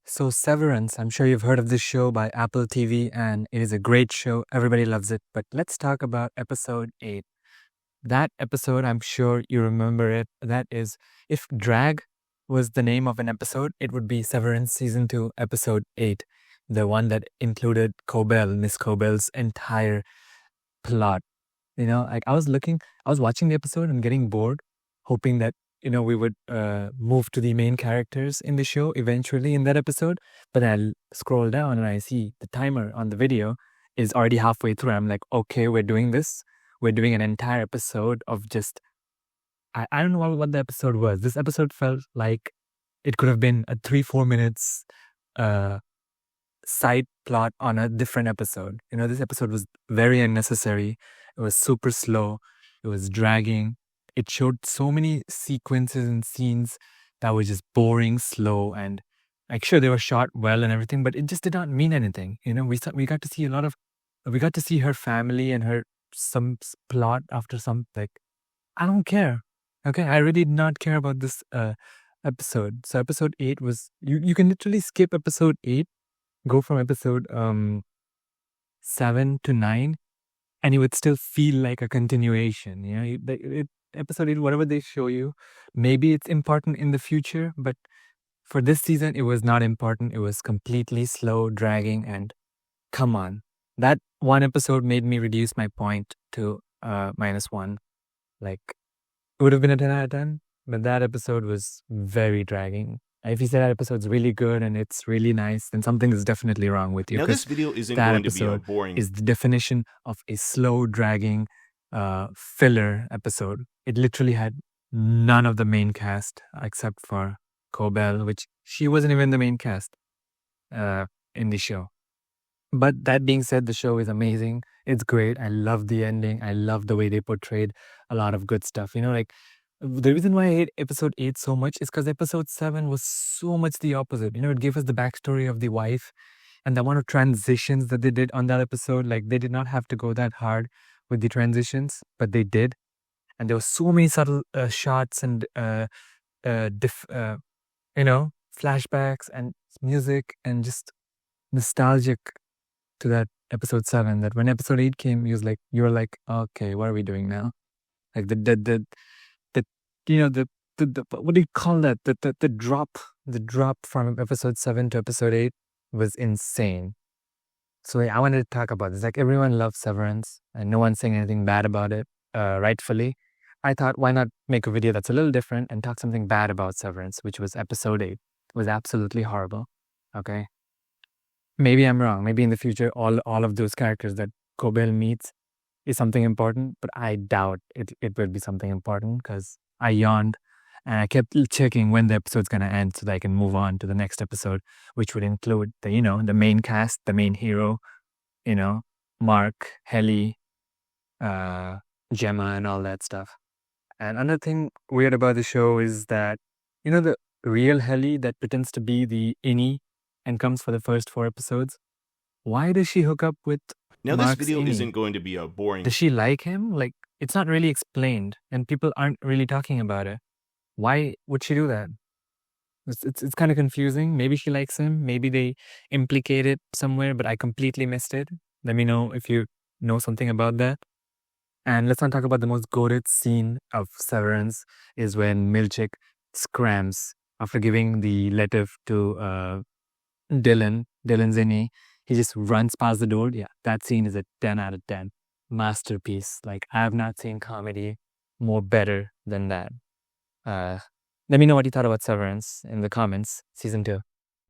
So, Severance, I'm sure you've heard of this show by Apple TV, and it is a great show. Everybody loves it. But let's talk about episode 8. That episode, I'm sure you remember it. That is, if Drag was the name of an episode, it would be Severance Season 2, Episode 8. The one that included Miss Cobell's entire plot. Like I was watching the episode and getting bored, hoping that, we would move to the main characters in the show eventually in that episode. But then I scroll down and I see the timer on the video is already halfway through. I'm like, okay, we're doing this. We're doing an entire episode of just, I don't know what the episode was. This episode felt like it could have been a 3-4 minutes side plot on a different episode. This episode was very unnecessary. It was super slow. It was dragging. It showed so many sequences and scenes that were just boring, slow, and like sure they were shot well and everything, but it just did not mean anything. We got to see we got to see her family and her plot after some like I don't care. Okay, I really did not care about this episode. So episode 8 was you can literally skip episode 8, go from episode 7 to 9, and it would still feel like a continuation. Episode 8, whatever they show you, maybe it's important in the future, but for this season, it was not important. It was completely slow, dragging, and come on. That one episode made me reduce my point to -1. Like, it would have been a 10 out of 10, but that episode was very dragging. If you say that episode's really good and it's really nice, then something is definitely wrong with you. Now, this video isn't that going to be a episode boring. is the definition of a slow, dragging filler episode. It literally had none of the main cast except for Cobell, which she wasn't even the main cast in the show. But that being said, the show is amazing. It's great. I love the ending. I love the way they portrayed a lot of good stuff. Like the reason why I hate episode 8 so much is because episode 7 was so much the opposite. It gave us the backstory of the wife and the amount of transitions that they did on that episode. Like they did not have to go that hard with the transitions, but they did. And there were so many subtle shots and flashbacks and music and just nostalgic to that episode 7, that when episode 8 came, you were like, okay, what are we doing now? Like the what do you call that? The drop from episode 7 to episode 8 was insane. So I wanted to talk about this. Like everyone loves Severance and no one's saying anything bad about it, rightfully. I thought, why not make a video that's a little different and talk something bad about Severance, which was episode 8. It was absolutely horrible. Okay. Maybe I'm wrong. Maybe in the future, all of those characters that Cobell meets is something important, but I doubt it will be something important because I yawned and I kept checking when the episode's going to end so that I can move on to the next episode, which would include the main cast, the main hero, Mark, Helly, Gemma, and all that stuff. And another thing weird about the show is that, the real Helly that pretends to be the innie and comes for the first 4 episodes, why does she hook up with Now, Mark's this video innie? isn't going to be a boring. Does she like him? Like, it's not really explained, and people aren't really talking about it. Why would she do that? It's kind of confusing. Maybe she likes him. Maybe they implicate it somewhere, but I completely missed it. Let me know if you know something about that. And let's not talk about the most goated scene of Severance is when Milchick scrams after giving the letter to Dylan's innie. He just runs past the door. Yeah, that scene is a 10 out of 10. Masterpiece. Like, I have not seen comedy more better than that. Let me know what you thought about Severance in the comments. Season 2.